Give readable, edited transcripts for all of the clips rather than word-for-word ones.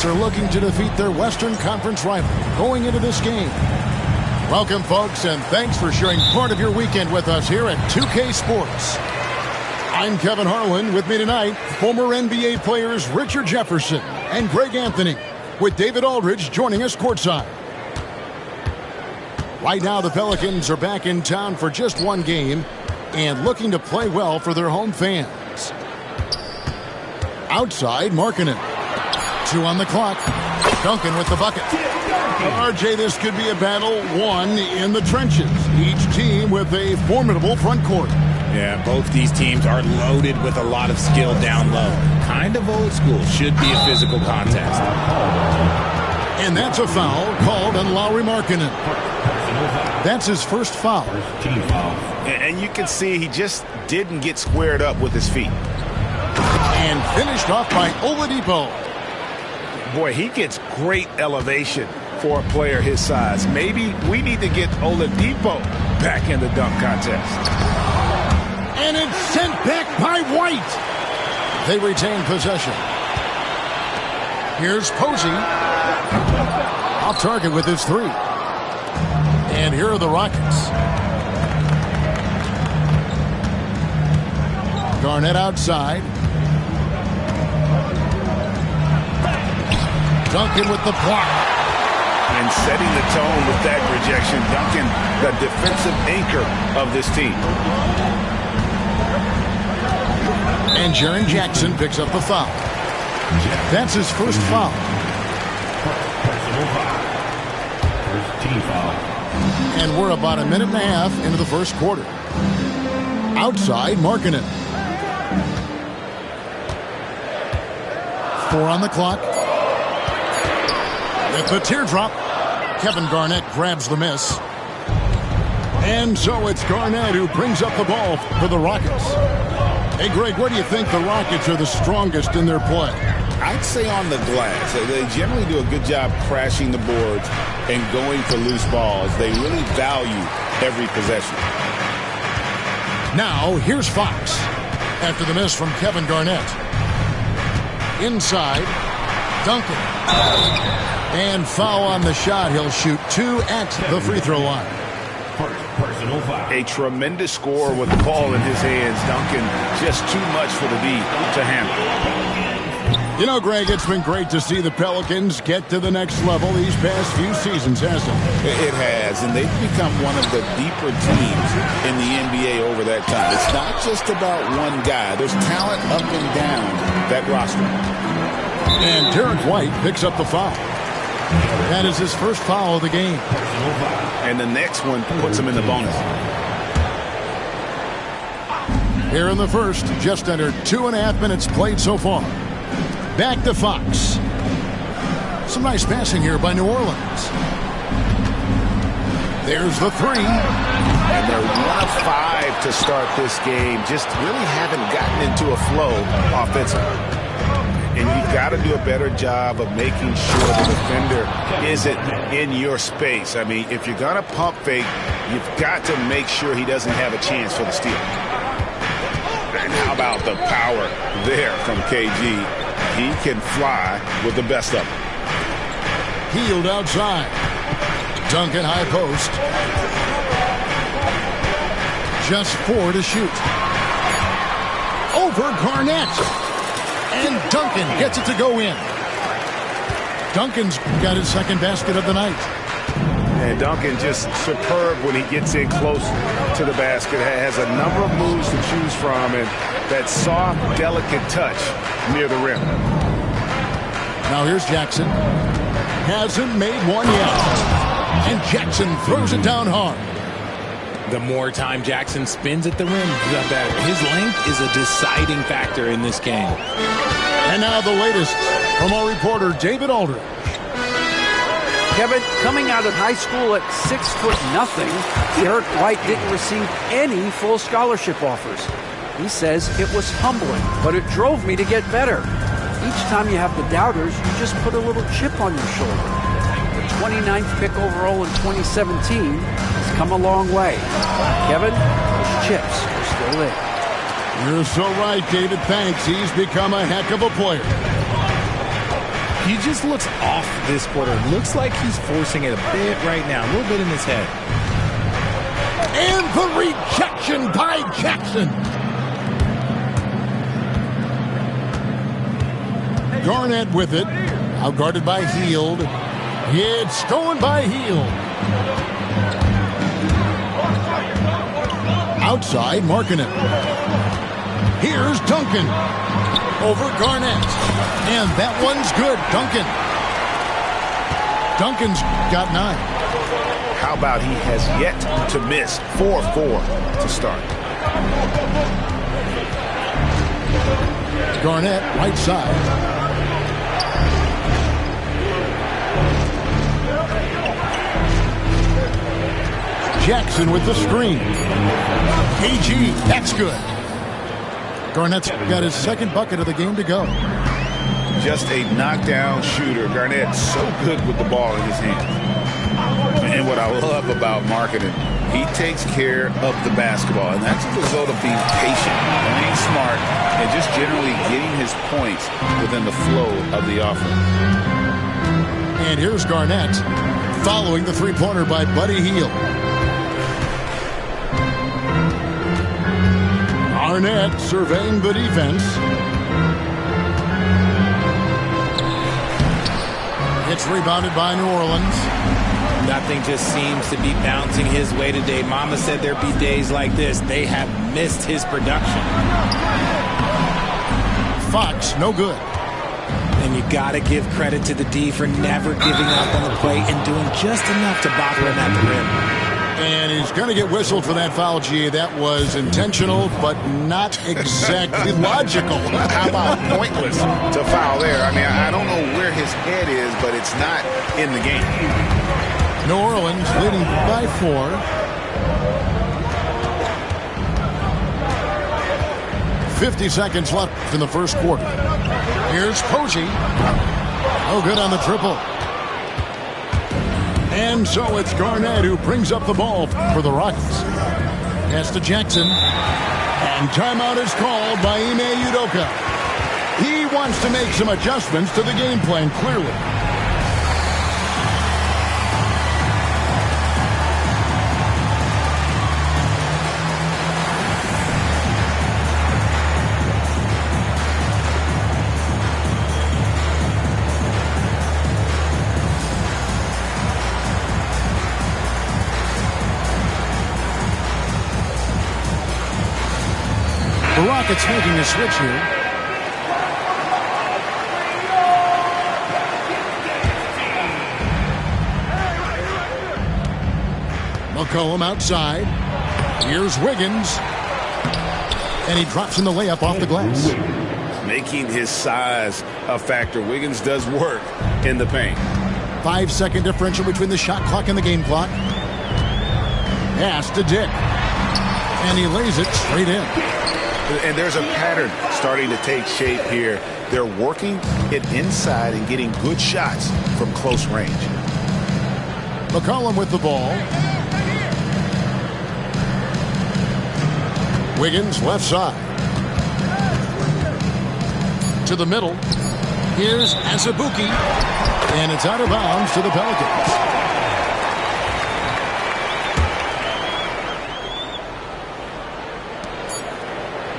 Are looking to defeat their Western Conference rival going into this game. Welcome, folks, and thanks for sharing part of your weekend with us here at 2K Sports. I'm Kevin Harlan. With me tonight, former NBA players Richard Jefferson and Greg Anthony, with David Aldridge joining us courtside. Right now, the Pelicans are back in town for just one game and looking to play well for their home fans. Outside, Markkanen. 2 on the clock. Duncan with the bucket. RJ, this could be a battle won in the trenches. Each team with a formidable front court. Yeah, both these teams are loaded with a lot of skill down low. Kind of old school. Should be a physical contest. And that's a foul called on Lauri Markkanen. That's his first foul. And you can see he just didn't get squared up with his feet. And finished off by Oladipo. Boy, he gets great elevation for a player his size. Maybe we need to get Oladipo back in the dunk contest. And it's sent back by White. They retain possession. Here's Posey. Off target with his 3. And here are the Rockets. Garnett outside. Duncan with the block. And setting the tone with that rejection. Duncan, the defensive anchor of this team. And Jaren Jackson picks up the foul. That's his first foul. First team foul. And we're about a minute and a half into the first quarter. Outside, Markkanen. 4 on the clock. With the teardrop, Kevin Garnett grabs the miss. And so it's Garnett who brings up the ball for the Rockets. Hey, Greg, where do you think the Rockets are the strongest in their play? I'd say on the glass. They generally do a good job crashing the boards and going for loose balls. They really value every possession. Now, here's Fox. After the miss from Kevin Garnett. Inside, Duncan. And foul on the shot. He'll shoot 2 at the free throw line. Personal foul. A tremendous score with the ball in his hands. Duncan, just too much for the D to handle. You know, Greg, it's been great to see the Pelicans get to the next level these past few seasons, hasn't it? It has, and they've become one of the deeper teams in the NBA over that time. It's not just about one guy. There's talent up and down that roster. And Derek White picks up the foul. That is his first foul of the game. And the next one puts him in the bonus. Here in the first, just under 2.5 minutes played so far. Back to Fox. Some nice passing here by New Orleans. There's the 3. And they're 1 of 5 to start this game. Just really haven't gotten into a flow offensively. And you've got to do a better job of making sure the defender isn't in your space. I mean, if you're going to pump fake, you've got to make sure he doesn't have a chance for the steal. And how about the power there from KG? He can fly with the best of them. Healed outside. Duncan high post. Just 4 to shoot. Over Garnett. And Duncan gets it to go in. Duncan's got his second basket of the night. And Duncan just superb when he gets in close to the basket. Has a number of moves to choose from, and that soft, delicate touch near the rim. Now here's Jackson. Hasn't made one yet. And Jackson throws it down hard. The more time Jackson spins at the rim, the better. His length is a deciding factor in this game. And now the latest from our reporter, David Aldridge. Kevin, coming out of high school at 6'0", Derek White didn't receive any full scholarship offers. He says it was humbling, but it drove me to get better. Each time you have the doubters, you just put a little chip on your shoulder. The 29th pick overall in 2017 has come a long way. Kevin, those chips are still there. You're so right, David. Thanks. He's become a heck of a player. He just looks off this quarter. Looks like he's forcing it a bit right now. A little bit in his head. And the rejection by Jackson. Garnett with it. Outguarded by Hield. It's stolen by Hield. Outside, Markkanen. Here's Duncan. Over Garnett. And that one's good. Duncan's got 9. How about he has yet to miss 4-4 to start. Garnett, right side. Jackson with the screen. KG, that's good. Garnett's got his second bucket of the game to go. Just a knockdown shooter. Garnett so good with the ball in his hand. And what I love about Markkanen, he takes care of the basketball, and that's a result of being patient, playing smart, and just generally getting his points within the flow of the offense. And here's Garnett following the three-pointer by Buddy Hield. Garnett surveying the defense. It's rebounded by New Orleans. Nothing just seems to be bouncing his way today. Mama said there'd be days like this. They have missed his production. Fox, no good. And you got to give credit to the D for never giving up on the plate and doing just enough to bother him at the rim. And he's going to get whistled for that foul, G. That was intentional, but not exactly logical. How about pointless to foul there? I mean, I don't know where his head is, but it's not in the game. New Orleans leading by 4. .50 seconds left in the first quarter. Here's Posey. No good on the triple. And so it's Garnett who brings up the ball for the Rockets. Pass to Jackson. And timeout is called by Ime Udoka. He wants to make some adjustments to the game plan, clearly. The Rockets making a switch here. McCollum outside. Here's Wiggins. And he drops in the layup off the glass. Making his size a factor. Wiggins does work in the paint. 5-second differential between the shot clock and the game clock. Pass to Dick. And he lays it straight in. And there's a pattern starting to take shape here. They're working it inside and getting good shots from close range. McCollum with the ball. Wiggins left side. To the middle. Here's Azubuike. And it's out of bounds to the Pelicans.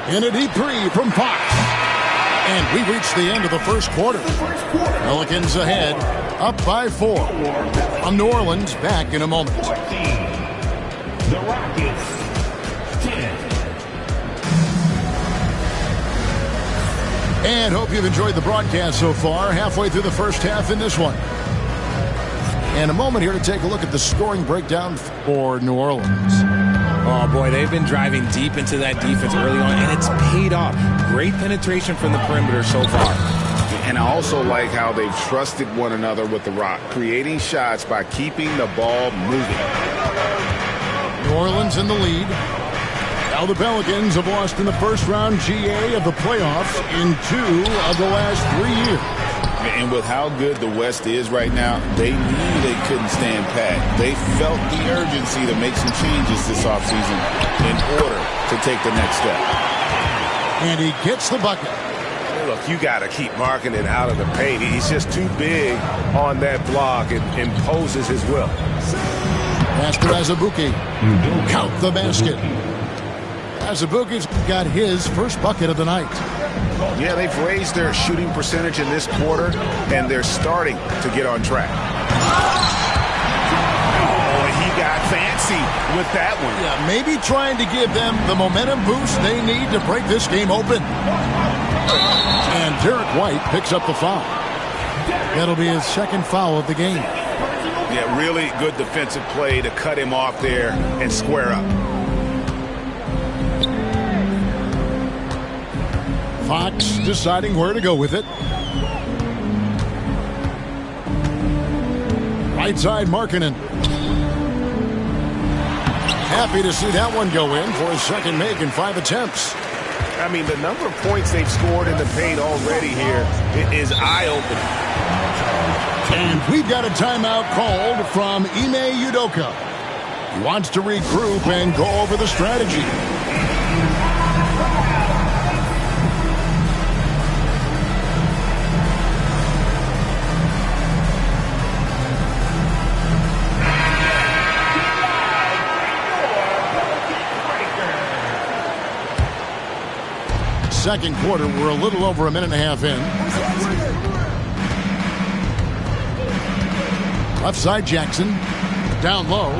In a deep three from Fox. And we reach the end of the first quarter. Pelicans ahead Up by 4. On New Orleans, back in a moment. 14. The Rockets, 10. And hope you've enjoyed the broadcast so far. Halfway through the first half in this one. And a moment here to take a look at the scoring breakdown for New Orleans. Oh, boy, they've been driving deep into that defense early on, and it's paid off. Great penetration from the perimeter so far. And I also like how they've trusted one another with the rock, creating shots by keeping the ball moving. New Orleans in the lead. Now the Pelicans have lost in the first-round GA of the playoffs in 2 of the last 3 years. And with how good the West is right now, they knew they couldn't stand pat. They felt the urgency to make some changes this offseason in order to take the next step. And he gets the bucket. Look, you got to keep marking it out of the paint. He's just too big on that block and imposes his will. Pass to Azubuike. Count the basket. Azubuike's got his first bucket of the night. Yeah, they've raised their shooting percentage in this quarter, and they're starting to get on track. Oh, he got fancy with that one. Yeah, maybe trying to give them the momentum boost they need to break this game open. And Derek White picks up the foul. That'll be his second foul of the game. Yeah, really good defensive play to cut him off there and square up. Fox deciding where to go with it. Right side, Markkanen. Happy to see that one go in for his second make in 5 attempts. I mean, the number of points they've scored in the paint already here is eye-opening. And we've got a timeout called from Ime Udoka. He wants to regroup and go over the strategy. Second quarter, we're a little over a minute and a half in. Left side, Jackson. Down low.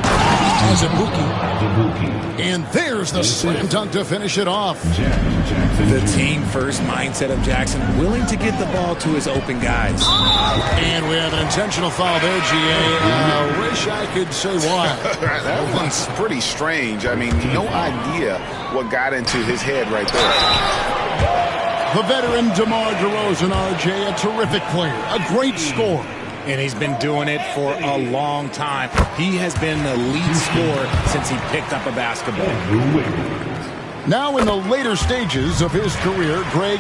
Azubuike. And there's the slam dunk to finish it off. The team-first mindset of Jackson, willing to get the ball to his open guys. And we have an intentional foul there, GA. Wish I could say why. That one's pretty strange. I mean, no idea what got into his head right there. The veteran DeMar DeRozan, RJ, a terrific player, a great scorer. And he's been doing it for a long time. He has been the lead scorer since he picked up a basketball. Now in the later stages of his career, Greg,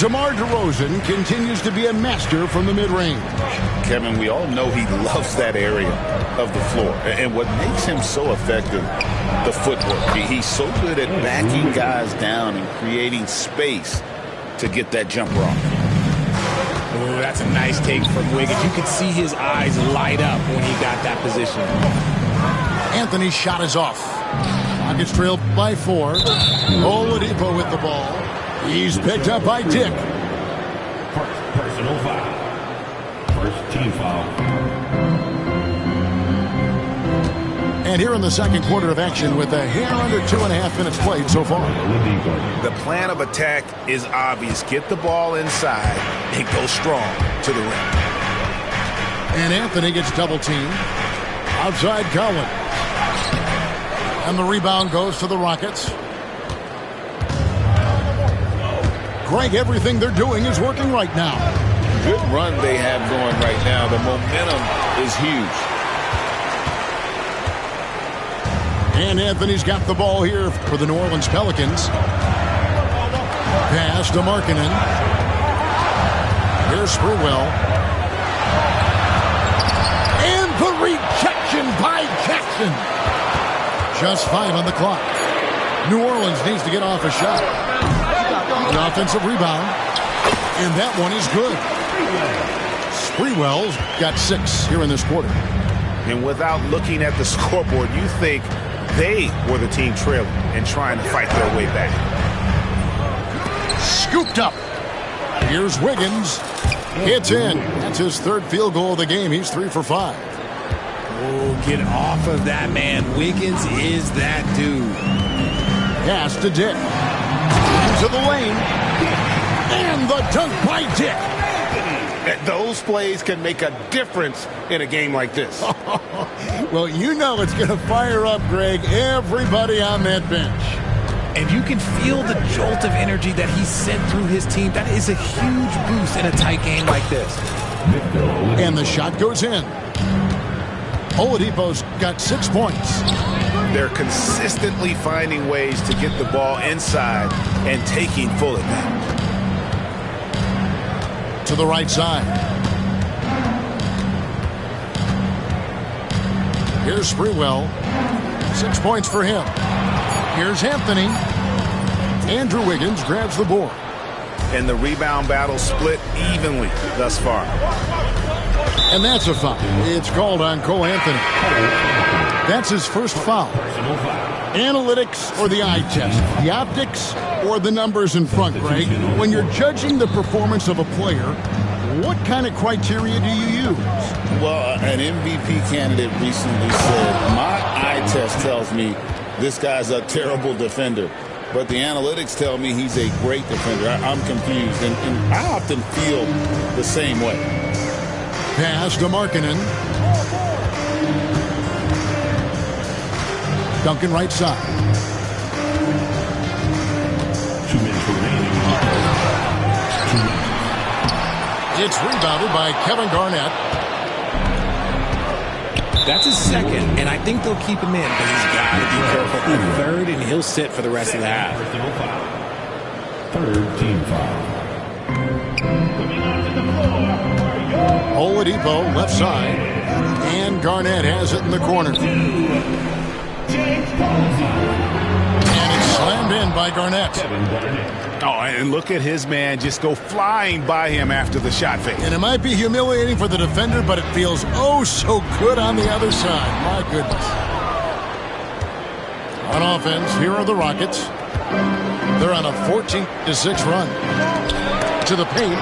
DeMar DeRozan continues to be a master from the mid-range. Kevin, we all know he loves that area of the floor. And what makes him so effective, the footwork. He's so good at backing guys down and creating space to get that jumper off. Ooh, that's a nice take from Wiggins. You could see his eyes light up when he got that position. Anthony's shot is off. Rockets trailed by 4. Oladipo with the ball. He's picked up by Dick. First personal foul. First team foul. And here in the second quarter of action with a hair under 2.5 minutes played so far. The plan of attack is obvious. Get the ball inside and go strong to the rim. And Anthony gets double teamed. Outside Cowan. And the rebound goes to the Rockets. Greg, everything they're doing is working right now. Good run they have going right now. The momentum is huge. And Anthony's got the ball here for the New Orleans Pelicans. Pass to Markkanen. Here's Sprewell. And the rejection by Jackson. Just 5 on the clock. New Orleans needs to get off a shot. An offensive rebound. And that one is good. Sprewell's got 6 here in this quarter. And without looking at the scoreboard, you think they were the team trailing and trying to fight their way back. Scooped up. Here's Wiggins. It's in. That's his third field goal of the game. He's 3 for 5. Oh, get off of that, man. Wiggins is that dude. Pass to Dick. Into the lane. And the dunk by Dick. Those plays can make a difference in a game like this. Well, you know it's going to fire up, Greg, everybody on that bench. And you can feel the jolt of energy that he sent through his team. That is a huge boost in a tight game like this. And the shot goes in. Oladipo's got 6 points. They're consistently finding ways to get the ball inside and taking full advantage. To the right side. Here's Sprewell. 6 points for him. Here's Anthony. Andrew Wiggins grabs the board. And the rebound battle split evenly thus far. And that's a foul. It's called on Cole Anthony. That's his first foul. Analytics or the eye test? The optics or the numbers in front, Greg? When you're judging the performance of a player, what kind of criteria do you use? Well, an MVP candidate recently said, my eye test tells me this guy's a terrible defender, but the analytics tell me he's a great defender. I'm confused, and I often feel the same way. Pass to Markkanen. Duncan right side. 2 minutes remaining. It's rebounded by Kevin Garnett. That's his second, and I think they'll keep him in, but he's got to be careful on third, and he'll sit for the rest of the half. Personal foul. Third team foul. Coming onto the floor. Oladipo left side. And Garnett has it in the corner. And it's slammed in by Garnett. Oh, and look at his man just go flying by him after the shot fake. And it might be humiliating for the defender, but it feels oh so good on the other side. My goodness. On offense, here are the Rockets. They're on a 14-6 run. To the paint.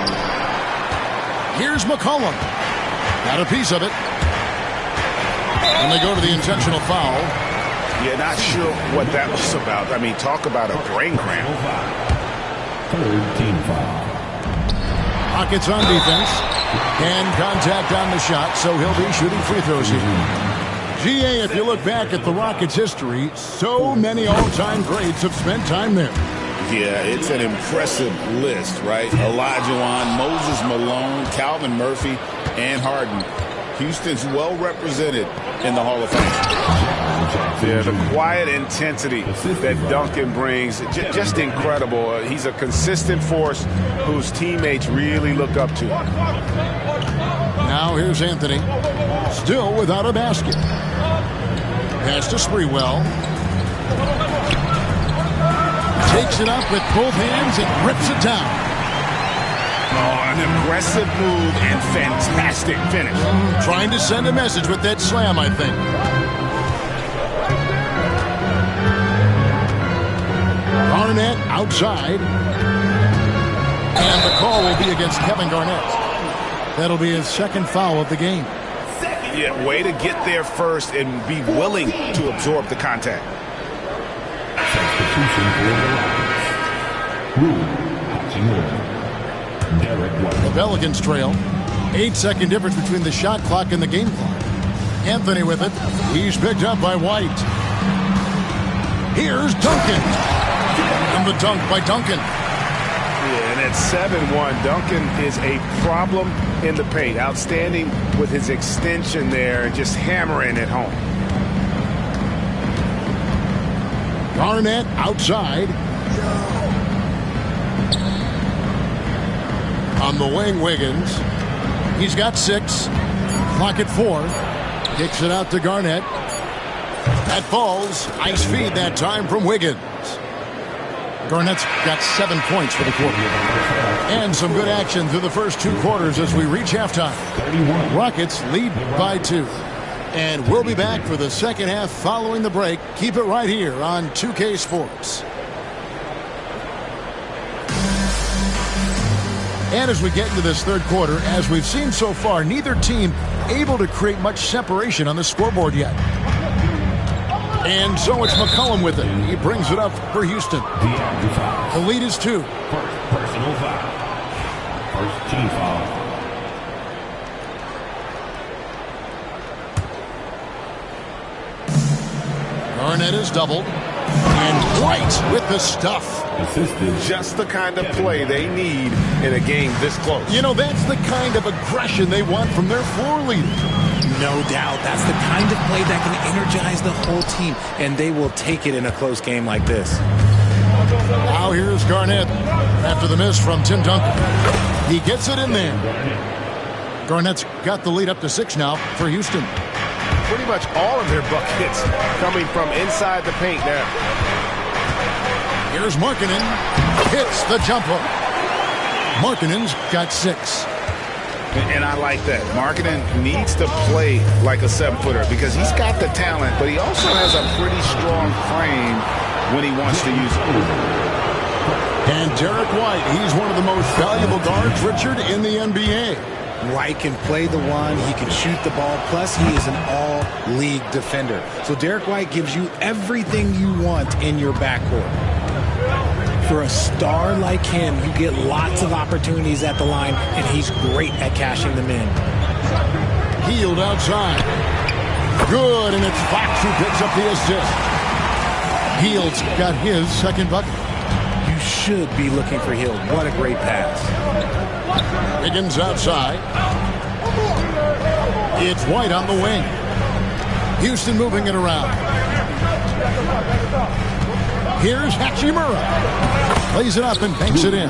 Here's McCollum. Got a piece of it. And they go to the intentional foul. Yeah, not sure what that was about. I mean, talk about a brain cramp. Third team foul. Rockets on defense. And contact on the shot, so he'll be shooting free throws here. GA, if you look back at the Rockets' history, so many all-time greats have spent time there. Yeah, it's an impressive list, right? Olajuwon, Moses Malone, Calvin Murphy, and Harden. Houston's well represented in the Hall of Fame. Yeah, the quiet intensity that Duncan brings, just incredible. He's a consistent force whose teammates really look up to. Now here's Anthony, still without a basket. Pass to Sprewell. Takes it up with both hands and rips it down. Oh, an aggressive move and fantastic finish. Trying to send a message with that slam, I think. Garnett outside. And the call will be against Kevin Garnett. That'll be his second foul of the game. Yeah, way to get there first and be willing to absorb the contact. Substitution for the Rockets. Rule Hachimura. Derek White. The Pelicans trail. 8-second difference between the shot clock and the game clock. Anthony with it. He's picked up by White. Here's Duncan. And the dunk by Duncan. Yeah, and at 7-1, Duncan is a problem in the paint. Outstanding with his extension there and just hammering it home. Garnett outside. On the wing, Wiggins. He's got 6. Clock at 4. Kicks it out to Garnett. That falls. Nice feed that time from Wiggins. Garnett's got 7 points for the quarter. And some good action through the first 2 quarters as we reach halftime. Rockets lead by 2. And we'll be back for the second half following the break. Keep it right here on 2K Sports. And as we get into this third quarter, as we've seen so far, neither team able to create much separation on the scoreboard yet. And so it's McCollum with it. He brings it up for Houston. The lead is 2. First personal foul. First team foul. Garnett is doubled. And White with the stuff. Assisted. Just the kind of play they need in a game this close. You know, that's the kind of aggression they want from their floor leader. No doubt. That's the kind of play that can energize the whole team, and they will take it in a close game like this. Now here's Garnett after the miss from Tim Duncan. He gets it in there. Garnett's got the lead up to 6 now for Houston. Pretty much all of their buckets coming from inside the paint now. Here's Markkanen. Hits the jumper. Markkanen's got 6. And I like that. Markkanen needs to play like a 7-footer because he's got the talent, but he also has a pretty strong frame when he wants to use it. And Derek White, he's one of the most valuable guards, Richard, in the NBA. White can play the one, he can shoot the ball, plus he is an all-league defender. So Derek White gives you everything you want in your backcourt. For a star like him, you get lots of opportunities at the line, and he's great at cashing them in. Hield outside. Good, and it's Fox who picks up the assist. Hield's got his second bucket. You should be looking for Hield. What a great pass. Higgins outside. It's White on the wing. Houston moving it around. Here's Hachimura. Plays it up and banks it in.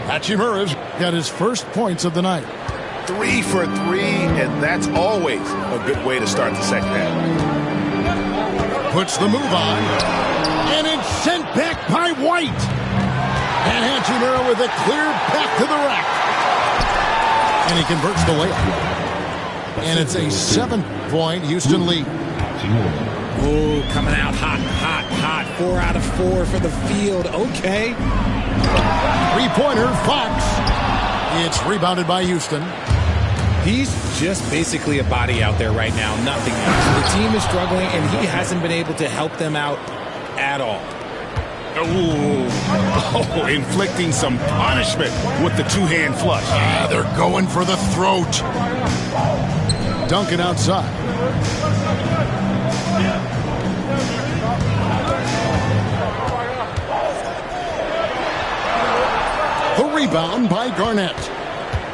Hachimura's got his first points of the night. 3 for 3, and that's always a good way to start the second half. Puts the move on. And it's sent back by White. And Hachimura with a clear back to the rack. And he converts the layup. And it's a 7-point Houston lead. Ooh, coming out hot, hot, hot. 4 out of 4 for the field. Okay. 3-pointer, Fox. It's rebounded by Houston. He's just basically a body out there right now, nothing else. The team is struggling, and he hasn't been able to help them out at all. Oh, inflicting some punishment with the 2-hand flush. Yeah, they're going for the throat. Duncan outside. The rebound by Garnett.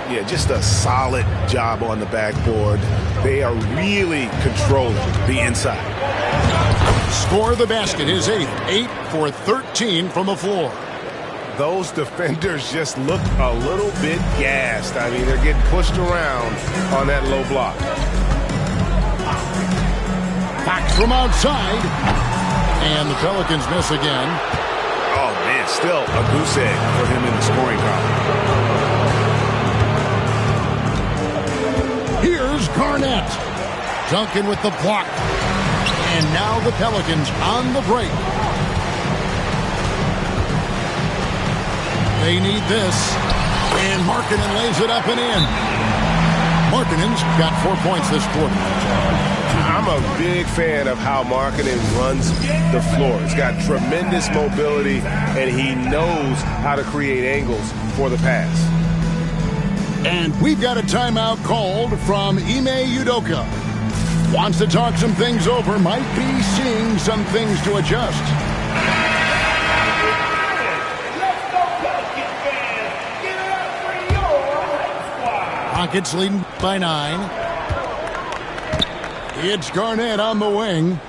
Yeah, just a solid job on the backboard. They are really controlling the inside. Score the basket, his 8th. 8 for 13 from the floor. Those defenders just look a little bit gassed. I mean, they're getting pushed around on that low block. Back from outside. And the Pelicans miss again. Oh, man, still a goose egg for him in the scoring column. Here's Garnett. Duncan with the block. And now the Pelicans on the break. They need this. And Markkanen lays it up and in. Markkanen's got 4 points this quarter. I'm a big fan of how Markkanen runs the floor. He's got tremendous mobility, and he knows how to create angles for the pass. And we've got a timeout called from Ime Udoka. Wants to talk some things over, might be seeing some things to adjust. Rockets leading by 9. It's Garnett on the wing.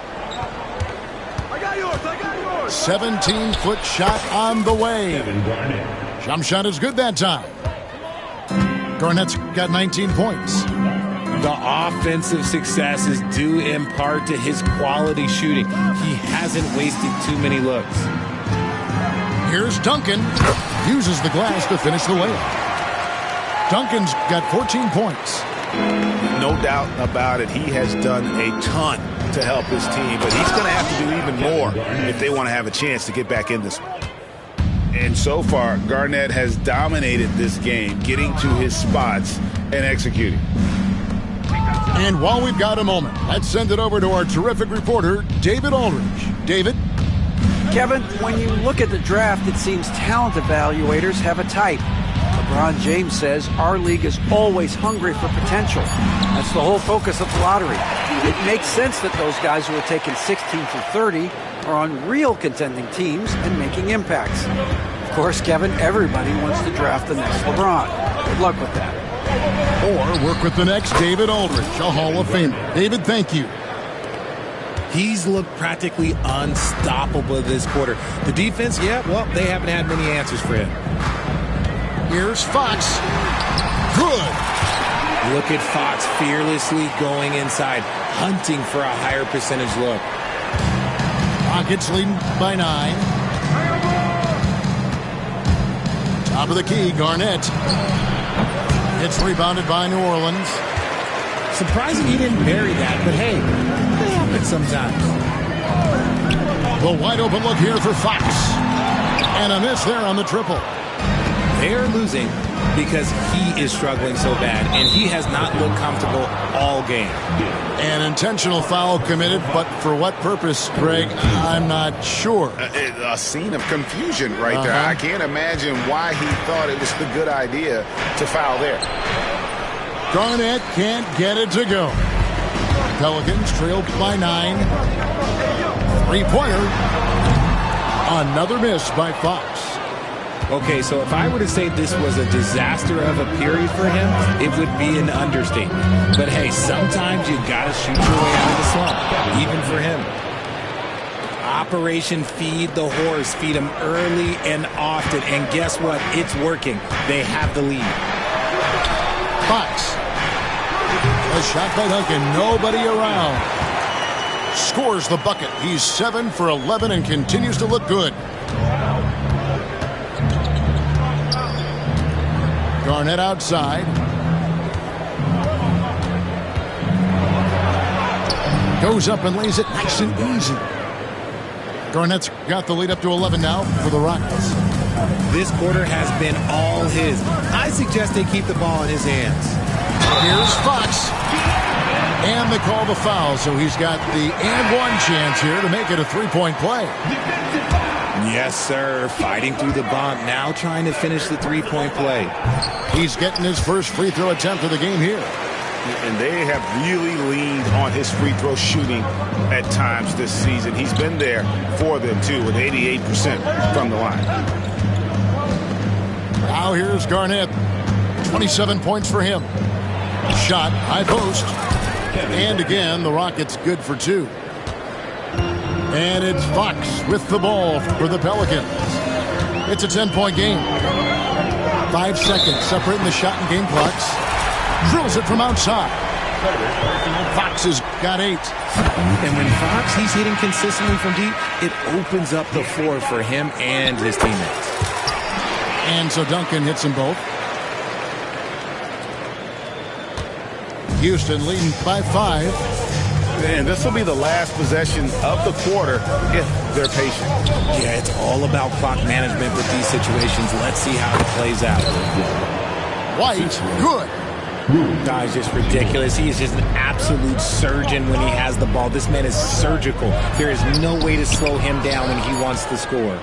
17-foot shot on the way. Jump shot is good that time. Garnett's got 19 points. The offensive success is due in part to his quality shooting. He hasn't wasted too many looks. Here's Duncan. Uses the glass to finish the layup. Duncan's got 14 points. No doubt about it. He has done a ton to help his team, but he's going to have to do even more if they want to have a chance to get back in this one. And so far, Garnett has dominated this game, getting to his spots and executing. And while we've got a moment, let's send it over to our terrific reporter, David Aldridge. David? Kevin, when you look at the draft, it seems talent evaluators have a type. LeBron James says our league is always hungry for potential. That's the whole focus of the lottery. It makes sense that those guys who are taken 16 through 30 are on real contending teams and making impacts. Of course, Kevin, everybody wants to draft the next LeBron. Good luck with that. Or work with the next David Aldridge, a Hall of Famer. David, thank you. He's looked practically unstoppable this quarter. The defense, yeah, well, they haven't had many answers for him. Here's Fox. Good. Look at Fox fearlessly going inside, hunting for a higher percentage look. Rockets leading by 9. Top of the key, Garnett. It's rebounded by New Orleans. Surprising he didn't bury that, but hey, they happen sometimes. The wide open look here for Fox. And a miss there on the triple. They are losing because he is struggling so bad, and he has not looked comfortable all game. An intentional foul committed, but for what purpose, Greg? I'm not sure. A scene of confusion right there. I can't imagine why he thought it was the good idea to foul there. Garnett can't get it to go. Pelicans trailed by 9. Three-pointer. Another miss by Fox. Okay, so if I were to say this was a disaster of a period for him, it would be an understatement. But hey, sometimes you gotta shoot your way out of the slump, even for him. Operation Feed the Horse. Feed him early and often, and guess what? It's working. They have the lead. Fox. A shot by Duncan. Nobody around. Scores the bucket. He's 7 for 11 and continues to look good. Garnett outside. Goes up and lays it nice and easy. Garnett's got the lead up to 11 now for the Rockets. This quarter has been all his. I suggest they keep the ball in his hands. Here's Fox. And they call the foul, so he's got the and one chance here to make it a three-point play. Yes, sir. Fighting through the bump. Now trying to finish the three-point play. He's getting his first free throw attempt of the game here. And they have really leaned on his free throw shooting at times this season. He's been there for them, too, with 88% from the line. Now here's Garnett. 27 points for him. Shot, high post. And again, the Rockets good for 2. And it's Fox with the ball for the Pelicans. It's a 10-point game. 5 seconds separating the shot and game clocks. Drills it from outside. Fox has got 8. And when Fox, he's hitting consistently from deep, it opens up the floor for him and his teammates. And so Duncan hits them both. Houston leading by 5. And this will be the last possession of the quarter if they're patient. Yeah, it's all about clock management with these situations. Let's see how it plays out. White, good. Guy's just ridiculous. He is just an absolute surgeon when he has the ball. This man is surgical. There is no way to slow him down when he wants to score.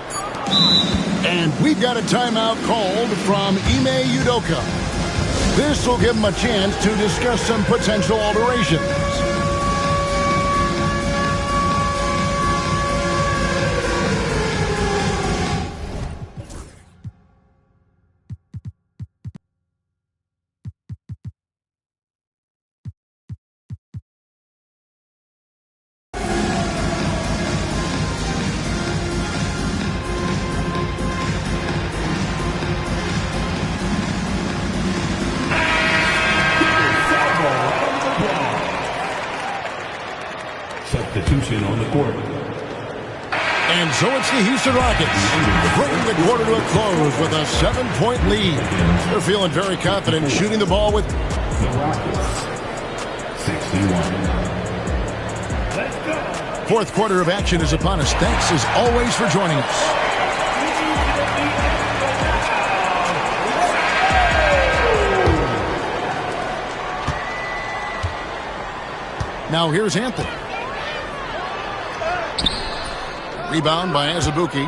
And we've got a timeout called from Ime Udoka. This will give him a chance to discuss some potential alterations. Substitution on the court. And so it's the Houston Rockets bringing the quarter to a close with a 7-point lead. They're feeling very confident shooting the ball with The Rockets, 61. fourth quarter of action is upon us. Thanks as always for joining us. Now here's Anthony. Rebound by Azubuike.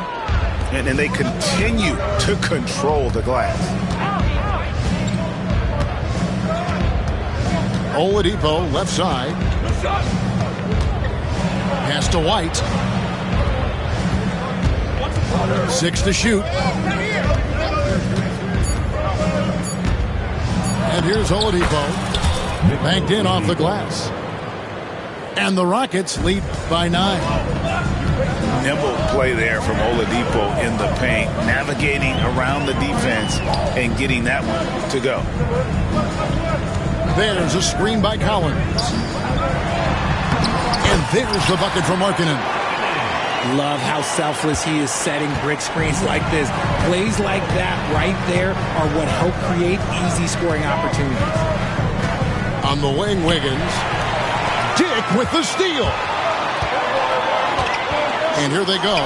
And then they continue to control the glass. Oladipo left side. Pass to White. 6 to shoot. And here's Oladipo. Banked in off the glass. And the Rockets lead by 9. Nimble play there from Oladipo in the paint, navigating around the defense and getting that one to go. There's a screen by Collins. And there's the bucket from Markkanen. Love how selfless he is setting brick screens like this. Plays like that right there are what help create easy scoring opportunities. On the wing, Wiggins. Dick with the steal. And here they go.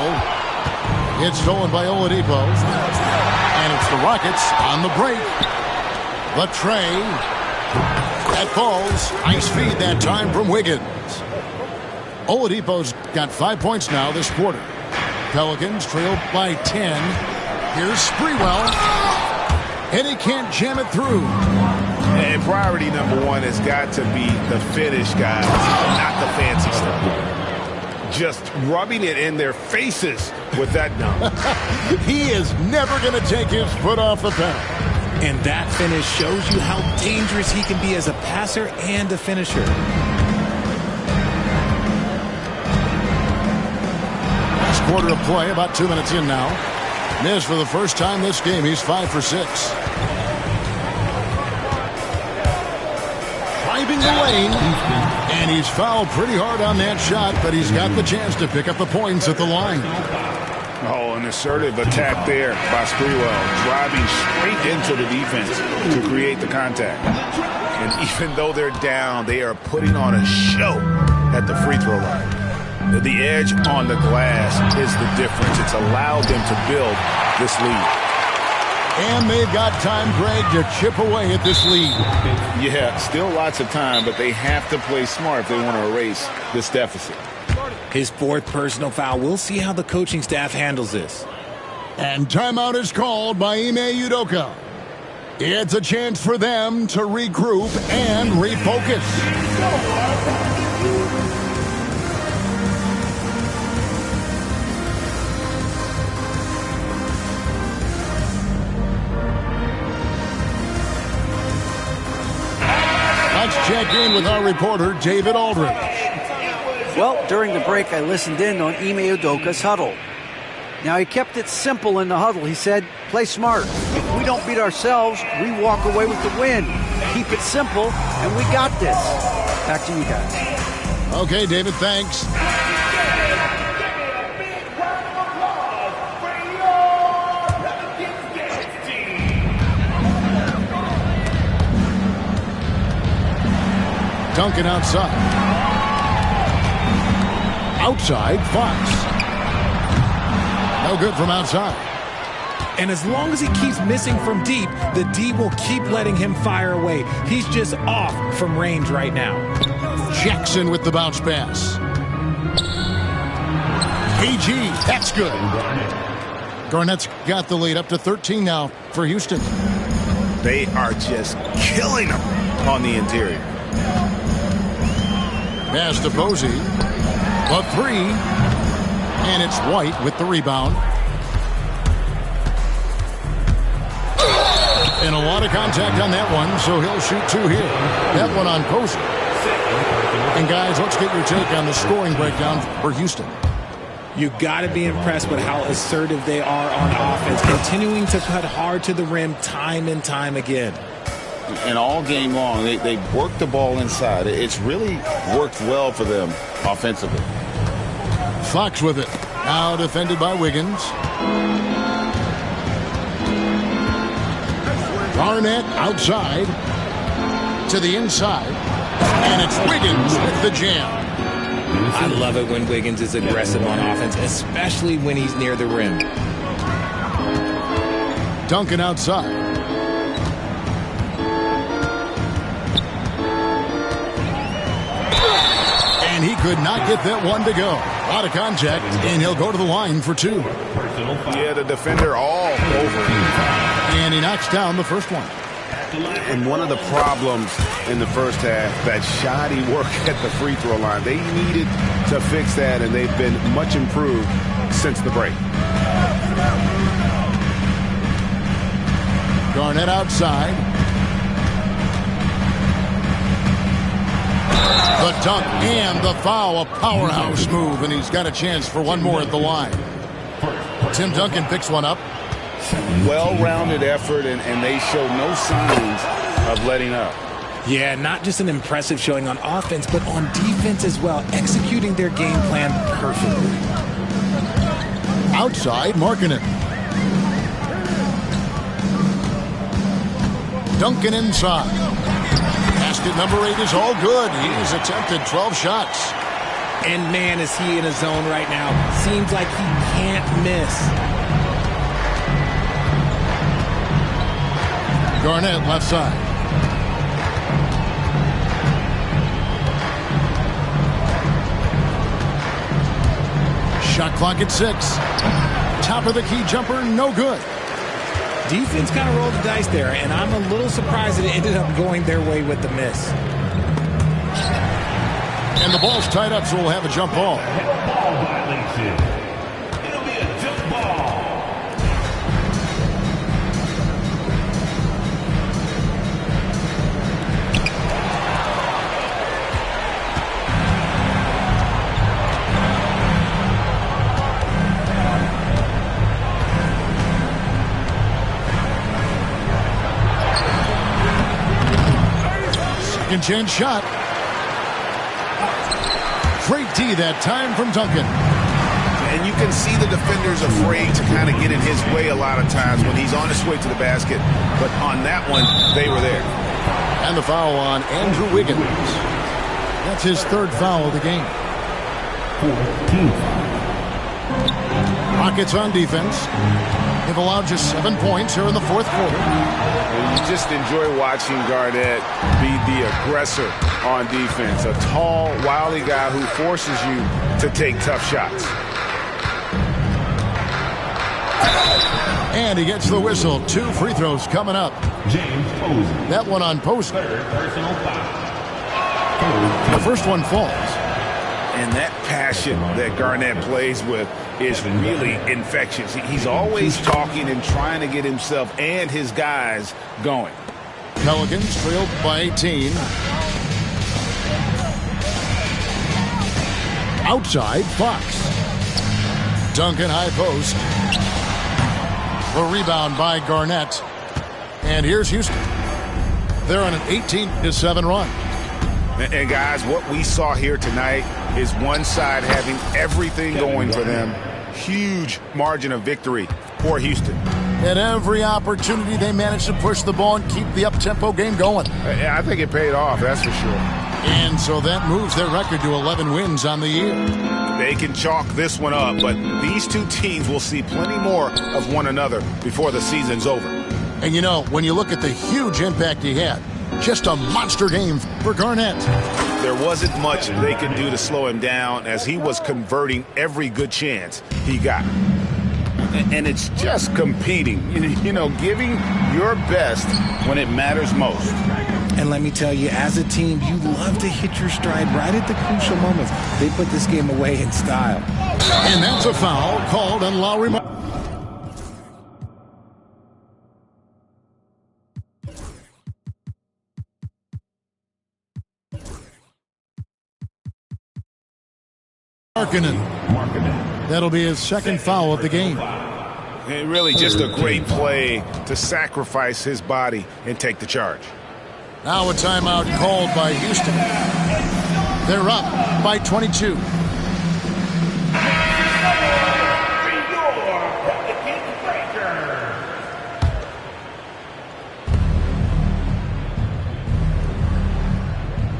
It's stolen by Oladipo. And it's the Rockets on the break. The tray. That falls. Nice feed that time from Wiggins. Oladipo's got 5 points now this quarter. Pelicans trail by 10. Here's Sprewell. And he can't jam it through. And priority number one has got to be the finish, guys, not the fancy stuff. Just rubbing it in their faces with that dunk. He is never going to take his foot off the pedal. And that finish shows you how dangerous he can be as a passer and a finisher. Last quarter of play, about 2 minutes in now. Missed for the first time this game. He's 5 for 6. Driving the lane. And he's fouled pretty hard on that shot, but he's got the chance to pick up the points at the line. Oh, an assertive attack there by Sprewell, driving straight into the defense to create the contact. And even though they're down, they are putting on a show at the free throw line. The edge on the glass is the difference. It's allowed them to build this lead. And they've got time, Greg, to chip away at this lead. Yeah, still lots of time, but they have to play smart if they want to erase this deficit. His 4th personal foul. We'll see how the coaching staff handles this. And timeout is called by Ime Udoka. It's a chance for them to regroup and refocus. Let's check in with our reporter, David Aldridge. Well, during the break, I listened in on Ime Udoka's huddle. Now, he kept it simple in the huddle. He said, play smart. If we don't beat ourselves, we walk away with the win. Keep it simple, and we got this. Back to you guys. Okay, David, thanks. Duncan outside. Outside, Fox. No good from outside. And as long as he keeps missing from deep, the D will keep letting him fire away. He's just off from range right now. Jackson with the bounce pass. KG, that's good. Garnett's got the lead up to 13 now for Houston. They are just killing them on the interior. Pass to Posey. A 3. And it's White with the rebound. And a lot of contact on that one, so he'll shoot 2 here. That one on Posey. And guys, let's get your take on the scoring breakdown for Houston. You got to be impressed with how assertive they are on offense, continuing to cut hard to the rim time and time again. And all game long, they work the ball inside. It's really worked well for them offensively. Fox with it. Now defended by Wiggins. Garnett outside to the inside. And it's Wiggins with the jam. I love it when Wiggins is aggressive on offense, especially when he's near the rim. Duncan outside. could not get that one to go. Out of contact, and he'll go to the line for 2. Yeah, the defender all over him. And he knocks down the first one. And one of the problems in the first half, that shoddy work at the free throw line. They needed to fix that, and they've been much improved since the break. Garnett outside. The dunk and the foul, a powerhouse move, and he's got a chance for one more at the line. Tim Duncan picks one up. Well-rounded effort, and they show no signs of letting up. Yeah, not just an impressive showing on offense, but on defense as well, executing their game plan perfectly. Outside, Markkanen. Duncan inside. Basket number 8 is all good. He's attempted 12 shots. And man, is he in a zone right now. Seems like he can't miss. Garnett left side. Shot clock at 6. Top of the key jumper, no good. Defense kind of rolled the dice there, and I'm a little surprised that it ended up going their way with the miss. And the ball's tied up, so we'll have a jump ball. Ball violation. It'll be a jump ball. Second chance shot. Great D that time from Duncan. And you can see the defenders afraid to kind of get in his way a lot of times when he's on his way to the basket. But on that one, they were there. And the foul on Andrew Wiggins. That's his 3rd foul of the game. 14. Rockets on defense. They've allowed just 7 points here in the 4th quarter. And you just enjoy watching Garnett be the aggressor on defense. A tall, wily guy who forces you to take tough shots. And he gets the whistle. 2 free throws coming up. James Posey. That one on Posey. 3rd personal foul. The first one falls. And that passion that Garnett plays with is really infectious. He's always talking and trying to get himself and his guys going. Pelicans trailed by 18. Outside, Fox. Duncan high post. The rebound by Garnett. And here's Houston. They're on an 18-7 run. And guys, what we saw here tonight is one side having everything going for them. Huge margin of victory for Houston. At every opportunity, they managed to push the ball and keep the up-tempo game going. I think it paid off, that's for sure. And so that moves their record to 11 wins on the year. They can chalk this one up, but these two teams will see plenty more of one another before the season's over. And you know, when you look at the huge impact he had, just a monster game for Garnett. There wasn't much they could do to slow him down as he was converting every good chance he got. And it's just competing, you know, giving your best when it matters most. And let me tell you, as a team, you love to hit your stride right at the crucial moments. They put this game away in style. And that's a foul called on Lowry. Markkanen. That'll be his 2nd foul of the game. And really just a great play to sacrifice his body and take the charge. Now a timeout called by Houston. They're up by 22.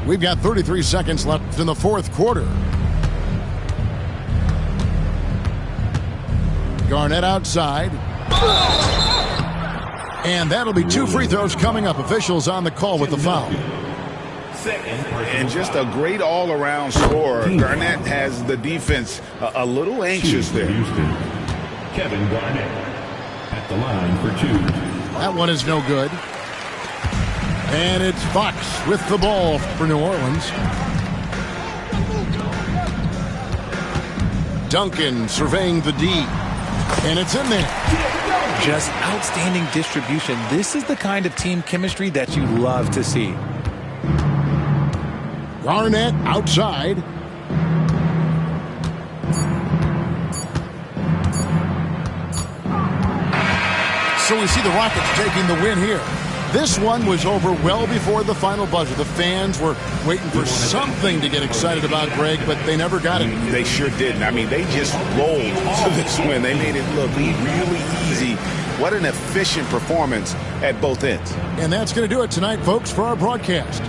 We've got 33 seconds left in the 4th quarter. Garnett outside. And that'll be 2 free throws coming up. Officials on the call with the foul. And just a great all-around scorer. Garnett has the defense a little anxious there. Houston, Kevin Garnett at the line for 2. That one is no good. And it's Fox with the ball for New Orleans. Duncan surveying the D. And it's in there. Just outstanding distribution. This is the kind of team chemistry that you love to see. Garnett outside. So we see the Rockets taking the win here. This one was over well before the final buzzer. The fans were waiting for something to get excited about, Greg, but they never got it. They sure didn't. I mean, they just rolled to this win. They made it look really easy. What an efficient performance at both ends. And that's going to do it tonight, folks, for our broadcast.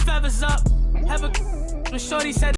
Feathers up, have a shorty said